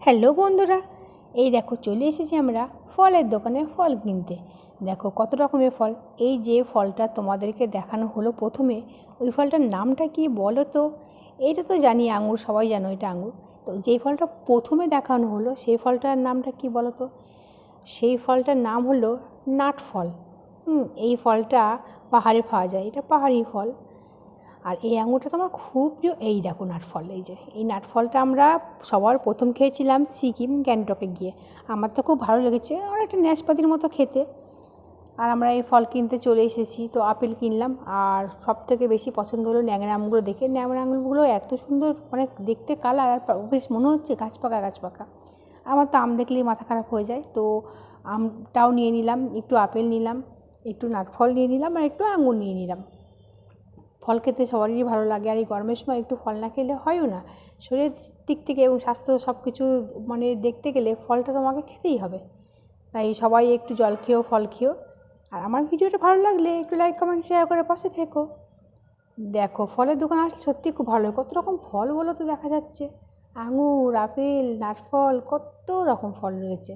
Hello বন্ধুরা, এই দেখো চলে এসেছি আমরা ফলের দোকানে ফল কিনতে। দেখো কত রকমের ফল। এই যে ফলটা তোমাদেরকে দেখানো হলো প্রথমে, ওই ফলটার নামটা কি বলো তো? এইটা তো জানি আঙুর, সবাই জানো এটা আঙুর। তো যেই ফলটা প্রথমে দেখানো হলো সেই ফলটার নামটা কি বলো তো? সেই ফলটার নাম হলো নাটফল। এই ফলটা পাহাড়ে পাওয়া যায়, এটা পাহাড়ি ফল। আর এই আঙুরটা তো আমার খুব প্রিয়। এই দেখো নাটফল, এই যে এই নাটফলটা আমরা সবার প্রথম খেয়েছিলাম সিকিম গ্যাংটকে গিয়ে। আমার তো খুব ভালো লেগেছে, আর একটা নাশপাতির মতো খেতে। আর আমরা এই ফল কিনতে চলে এসেছি, তো আপেল কিনলাম। আর সব থেকে বেশি পছন্দ হলো ন্যাংরা আমগুলো দেখে। ন্যাংরা আঙুরগুলো এত সুন্দর, মানে দেখতে কালার, আর বেশ মনে হচ্ছে গাছ পাকা গাছ পাকা। আমার তো আম দেখলেই মাথা খারাপ হয়ে যায়, তো আমটাও নিয়ে নিলাম, একটু আপেল নিলাম, একটু নাটফল নিয়ে নিলাম, আর একটু আঙুর নিয়ে নিলাম। ফল খেতে সবারই ভালো লাগে, আর এই গরমের সময় একটু ফল না খেলে হয়ও না। শরীরের দিক থেকে এবং স্বাস্থ্য সব কিছু মানে দেখতে গেলে ফলটা তোমাকে খেতেই হবে। তাই সবাই একটু জল খেয়েও ফল খেও। আর আমার ভিডিওটা ভালো লাগলে একটু লাইক কমেন্ট শেয়ার করে পাশে থেকো। দেখো ফলের দোকান আসলে সত্যিই খুব ভালো। কত রকম ফল বলো তো দেখা যাচ্ছে। আঙুর, আপেল, নাটফল, কত রকম ফল রয়েছে।